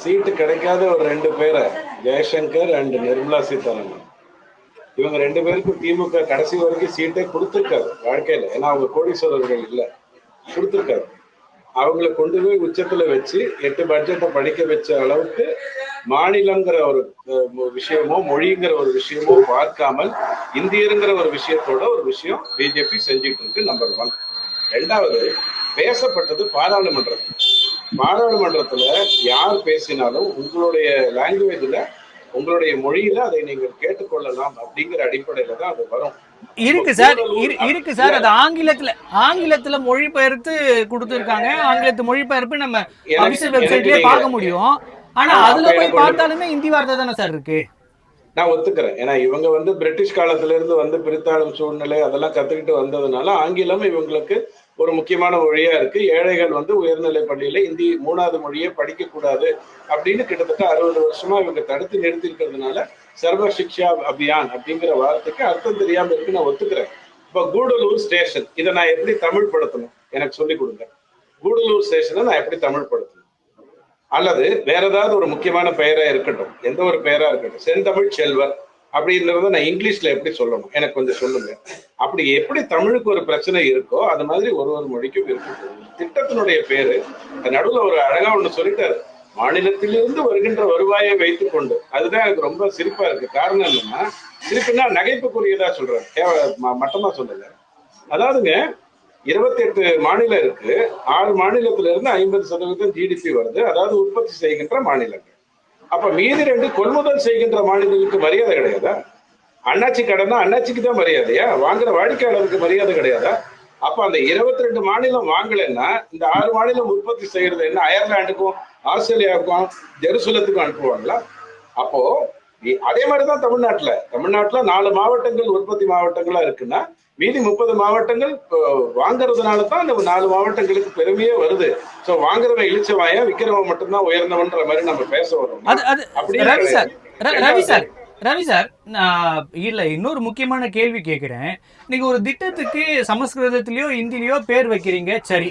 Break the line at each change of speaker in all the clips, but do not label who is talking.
சீட்டு கிடைக்காத ஒரு 2 பேரை, ஜெயசங்கர் அண்ட் நிர்மலா சீதாராமன், இவங்க 2 பேருக்கும் திமுக கடைசி வரைக்கும் சீட்டே கொடுத்துருக்காரு வாழ்க்கையில. ஏன்னா அவங்க கோடீஸ்வரர்கள் இல்லை, கொடுத்துருக்காரு. அவங்களை கொண்டு போய் உச்சத்துல வச்சு 8 பட்ஜெட்டை படிக்க வச்ச அளவுக்கு மாநிலங்கிற ஒரு விஷயமோ மொழிங்கிற ஒரு விஷயமோ பார்க்காமல் இந்தியருங்கிற ஒரு விஷயத்தோட ஒரு விஷயம் பிஜேபி செஞ்சுட்டு இருக்கு. நம்பர் 1. 2வது, பேசப்பட்டது பாராளுமன்றத்துல யார் பேசினாலும் உங்களுடைய லாங்குவேஜ்ல உங்களுடைய மொழியில அதை நீங்கள் கேட்டுக்கொள்ளலாம் அப்படிங்கிற அடிப்படையில தான் அது வரும்.
இருக்கு சார் அது ஆங்கிலத்துல மொழிபெயர்த்து கொடுத்துருக்காங்க. ஆங்கிலத்து மொழிபெயர்ப்பு நம்ம அபிஷியல் வெப்சைட்லயே பார்க்க முடியும். ஆனா அதுல போய் பார்த்தாலுமே இந்தி வார்த்தை தானே சார் இருக்கு.
நான் ஒத்துக்கிறேன். ஏன்னா இவங்க பிரிட்டிஷ் காலத்துல இருந்து பிரித்தாளும் சூழ்நிலை அதெல்லாம் கத்துக்கிட்டு வந்ததுனால ஆங்கிலம் இவங்களுக்கு ஒரு முக்கியமான மொழியா இருக்கு. ஏழைகள் உயர்நிலை பள்ளியில இந்தி 3வது மொழியை படிக்க கூடாது அப்படின்னு கிட்டத்தட்ட 60 வருஷமா இவங்க தடுத்து நிறுத்தி இருக்கிறதுனால சர்வ சிக்ஷா அபியான் அப்படிங்கிற வார்த்தைக்கு அர்த்தம் தெரியாம இருக்கு. நான் ஒத்துக்கிறேன். இப்ப கூடலூர் ஸ்டேஷன், இதை நான் எப்படி தமிழ் படுத்தணும் எனக்கு சொல்லி கொடுங்க. கூடலூர் ஸ்டேஷனை நான் எப்படி தமிழ் படுத்தணும்? அல்லது வேற ஏதாவது ஒரு முக்கியமான பெயரா இருக்கட்டும், எந்த ஒரு பெயரா இருக்கட்டும், செந்தமிழ் செல்வர் அப்படின்றத நான் இங்கிலீஷ்ல எப்படி சொல்லணும் எனக்கு கொஞ்சம் சொல்லுங்க. அப்படி எப்படி தமிழுக்கு ஒரு பிரச்சனை இருக்கோ அது மாதிரி ஒரு மொழிக்கும் இருக்கு. திட்டத்தினுடைய பேரு நடுவில் ஒரு அழகா ஒண்ணு சொல்லிட்டாரு, மாநிலத்திலிருந்து வருகின்ற வருவாயை வைத்துக் கொண்டு. அதுதான் எனக்கு ரொம்ப சிரிப்பா இருக்கு. காரணம் என்னன்னா, சிரிப்புன்னா நகைப்புக்குரியதா சொல்றாரு, மட்டமா சொல்லல. அதாவதுங்க 28 மாநிலம் இருக்கு. 6 மாநிலத்தில இருந்து 50% ஜிடிபி வருது, அதாவது உற்பத்தி செய்கின்ற மாநிலங்கள். அப்ப மீதி 2 கொள்முதல் செய்கின்ற மாநிலங்களுக்கு மரியாதை கிடையாதா? அண்ணாச்சி கடைன்னா அண்ணாச்சிக்கு தான் மரியாதையா? வாங்குற வாடிக்கையாளருக்கு மரியாதை கிடையாதா? அப்ப அந்த 22 மாநிலம் வாங்கலைன்னா இந்த 6 மாநிலம் உற்பத்தி செய்யறது என்ன அயர்லாண்டுக்கும் ஆஸ்திரேலியாவுக்கும் ஜெருசலத்துக்கும் அனுப்புவாங்களா? அப்போ அதே மாதிரிதான் தமிழ்நாட்டுல 4 மாவட்டங்கள் உற்பத்தி மாவட்டங்களா இருக்குன்னா மீதி 30 மாவட்டங்கள் வாங்கறதுனால தான் அந்த 4 மாவட்டங்களுக்கு பெருமையே வருது. சோ வாங்குறவன் இழிச்சவாயா, விக்கிறவன் மட்டும்தான் உயர்ந்தவன்ற மாதிரி நம்ம பேச வரோம்.
ரவி சார், இல்ல இன்னொரு முக்கியமான கேள்வி கேட்கிறேன். நீங்க ஒரு திட்டத்துக்கு சமஸ்கிருதத்திலயோ இந்தியிலயோ பேர் வைக்கிறீங்க, சரி.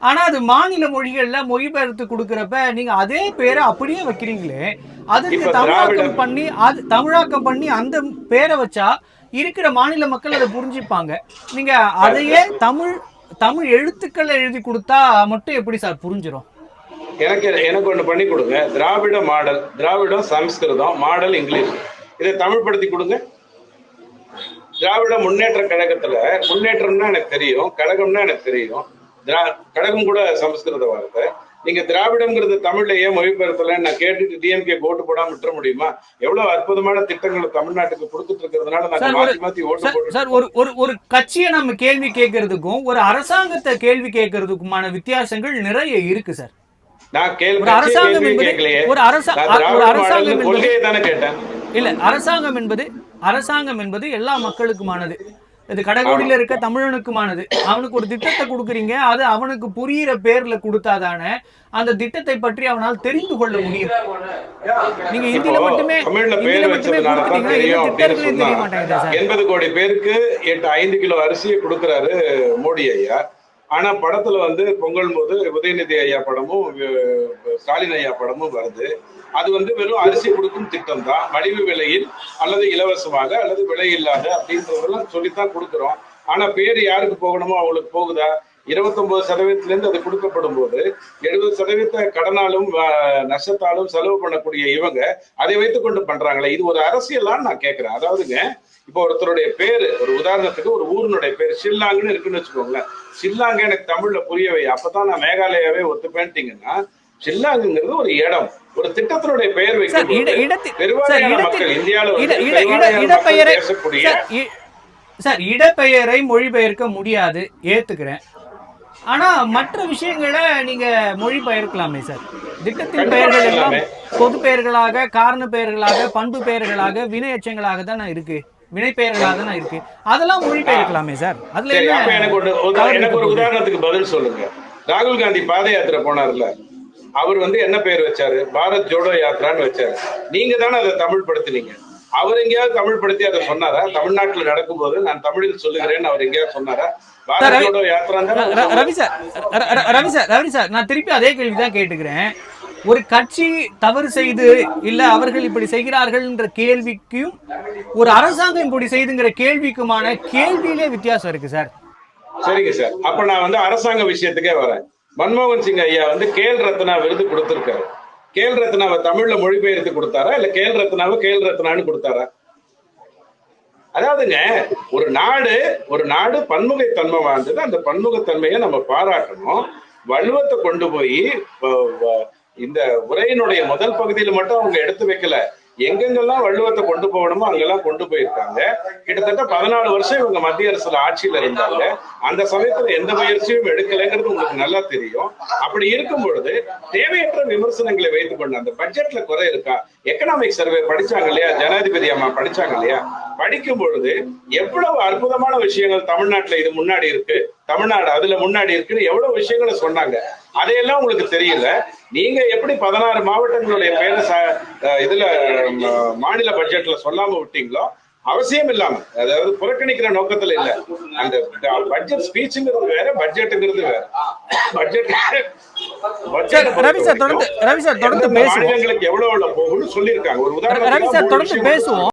ஆனா அது மாநில மொழிகள்ல மொழிபெயர்த்து கொடுக்கறப்ப நீங்க அதே பேரை அப்படியே வைக்கிறீங்களே, அதுக்கு தமிழாக்கம் பண்ணி அந்த பேரை வச்சா இருக்கிற மாநில மக்கள் அதை புரிஞ்சுப்பாங்க. நீங்க அதையே தமிழ் எழுத்துக்கள் எழுதி கொடுத்தா மட்டும் எப்படி சார் புரிஞ்சிடும்?
எனக்கு ஒண்ணு பண்ணி கொடுங்க. திராவிட மாடல், திராவிடம் சமஸ்கிருதம், மாடல் இங்கிலீஷ், இதை தமிழ் படுத்தி கொடுங்க. திராவிட முன்னேற்ற கழகத்துல முன்னேற்றம்னா எனக்கு தெரியும், கழகம்னா எனக்கு தெரியும். கழகம் கூட சமஸ்கிருத வார்த்தை. நீங்க திராவிடம்ங்கிறது தமிழ்லயே மொழிபெயர்த்தல நான் கேட்டுட்டு டிஎம்கே ஓட்டு போடாம விட்டுற முடியுமா? எவ்வளவு அற்புதமான திட்டங்களை தமிழ்நாட்டுக்கு கொடுத்துட்டு இருக்கிறதுனால நாங்க மாத்தி ஓட்டு போட்டு.
சார், ஒரு கட்சியை நம்ம கேள்வி கேட்கறதுக்கும் ஒரு அரசாங்கத்தை கேள்வி கேட்கறதுக்குமான வித்தியாசங்கள் நிறைய இருக்கு சார்.
நான் அரசாங்கம்
என்பது எல்லா மக்களுக்குமானது. இது கடைகோடியில இருக்க தமிழனுக்குமானது. அவனுக்கு ஒரு திட்டத்தை கொடுக்குறீங்க, அது அவனுக்கு புரியுற பேர்ல கொடுத்தாதானே அந்த திட்டத்தை பற்றி அவனால் தெரிந்து கொள்ள முடியும். நீங்க இந்தியில மட்டுமே
80 கோடி பேருக்கு 5 கிலோ அரிசியை கொடுக்கிறாரு மோடி ஐயா. ஆனா படத்துல பொங்கல் போது உதயநிதி ஐயா படமும் ஸ்டாலின் ஐயா படமும் வருது. அது வெறும் அரிசி கொடுக்கும் திட்டம் தான், மலிவு விலையில் அல்லது இலவசமாக அல்லது விலை இல்லாத அப்படின்றதெல்லாம் சொல்லித்தான் கொடுக்குறோம். ஆனா பேர் யாருக்கு போகணுமோ அவங்களுக்கு போகுதா? 29% அது கொடுக்கப்படும் போது 70% கடனாலும் நஷ்டத்தாலும் செலவு பண்ணக்கூடிய இவங்க அதை வைத்துக் கொண்டு பண்றாங்களே, இது ஒரு அரசியலான்னு நான் கேட்கிறேன். அதாவதுங்க, இப்போ ஒருத்தருடைய பேரு, ஒரு உதாரணத்துக்கு ஒரு ஊருனுடைய பேர் ஷில்லாங்னு இருக்குன்னு வச்சுக்கோங்களேன். ஷில்லாங்க எனக்கு தமிழ்ல புரியவை, அப்பதான் நான் மேகாலயாவே ஒத்துப்பேன்ட்டீங்கன்னா, ஷில்லாங்கிறது ஒரு இடம், ஒரு திட்டத்தினுடைய பெயர் வைக்க பெருவாரியான மக்கள் இந்தியாவில் பேசக்கூடிய
சார் இடப்பெயரை மொழிபெயர்க்க முடியாது, ஏத்துக்கிறேன். ஆனா மற்ற விஷயங்களை நீங்க மொழிபெயர்க்கலாமே சார். திட்டத்தின் பெயர்கள் எல்லாம் பொது பெயர்களாக, காரண பெயர்களாக, பண்பு பெயர்களாக, வினை எச்சங்களாக தான் இருக்கு, வினை பெயர்களாக தான் இருக்கு. அதெல்லாம் மொழிபெயர்க்கலாமே சார். அதுல
எனக்கு ஒரு உதாரணத்துக்கு பதில் சொல்லுங்க. ராகுல் காந்தி பாத யாத்திரை போனார்ல, அவர் என்ன பேர் வச்சாரு? பாரத் ஜோடோ யாத்திரான்னு வச்சாரு. நீங்க தானே அதை தமிழ் படுத்தினீங்க. அவர் எங்கேயாவது தமிழ் படுத்தி அதை சொன்னாரா? தமிழ்நாட்டுல நடக்கும்போது நான் தமிழில் சொல்லுகிறேன்னு அவர் எங்கேயாவது சொன்னாரா?
ரவி சார், நான் திருப்பி அதே கேள்விதான் கேட்டுக்கிறேன். ஒரு கட்சி தவறு செய்து இல்ல அவர்கள் இப்படி செய்கிறார்கள் என்ற கேள்விக்கும் ஒரு அரசாங்கம் இப்படி செய்துங்கிற கேள்விக்குமான கேள்வியிலே வித்தியாசம் இருக்கு சார்.
சரிங்க சார், அப்ப நான் வந்து அரசாங்க விஷயத்துக்கே வரேன். மன்மோகன் சிங் ஐயா வந்து கேல் ரத்னா விருது கொடுத்திருக்காரு. கேல் ரத்னாவை தமிழ்ல மொழிபெயர்த்து கொடுத்தாரா இல்ல கேல் ரத்னாவை கேல் ரத்னான்னு கொடுத்தாரா? அதாவதுங்க, ஒரு நாடு பன்முகத்தன்மை வாழ்ந்தது. அந்த பன்முகத்தன்மையை நம்ம பாராட்டணும். வள்ளுவத்தை கொண்டு போய் இந்த உரையினுடைய முதல் பகுதியில மட்டும் அவங்க எடுத்து வைக்கல, எங்கெங்கெல்லாம் வள்ளுவத்தை கொண்டு போகணுமோ அங்கெல்லாம் கொண்டு போயிருக்காங்க. கிட்டத்தட்ட 14 வருஷம் இவங்க மத்திய அரசுல ஆட்சியில இருந்தாங்க. அந்த சமயத்துல எந்த முயற்சியும் எடுக்கலைங்கிறது உங்களுக்கு நல்லா தெரியும். அப்படி இருக்கும் பொழுது தேவையற்ற விமர்சனங்களை வைத்துக் கொண்டு அந்த பட்ஜெட்ல குறை இருக்கா? எக்கனாமிக் சர்வே படிச்சாங்க இல்லையா, ஜனாதிபதி அம்மா படிச்சாங்க இல்லையா? படிக்கும் பொழுது எவ்வளவு அற்புதமான விஷயங்கள் தமிழ்நாட்டுல இது முன்னாடி இருக்கு, தமிழ்நாடு அதுல முன்னாடி இருக்குன்னு எவ்வளவு விஷயங்களை சொன்னாங்க. அதையெல்லாம் உங்களுக்கு தெரியல. நீங்க எப்படி 16 மாவட்டங்களுடைய பேரை இதுல மாநில பட்ஜெட்ல சொல்லாம விட்டீங்களோ, அவசியம் இல்லாம, அதாவது புறக்கணிக்கிற நோக்கத்துல இல்ல. அந்த பட்ஜெட் ஸ்பீச்சுங்கிறது வேற, பட்ஜெட்டுங்கிறது வேற. பட்ஜெட்
ரவி சார் தொடர்ந்து பேசுவோம்.
மாநிலங்களுக்கு எவ்வளவு போகும்னு சொல்லியிருக்காங்க. ஒரு
ரவி சார் தொடர்ந்து
உதாரணம்
பேசுவோம்.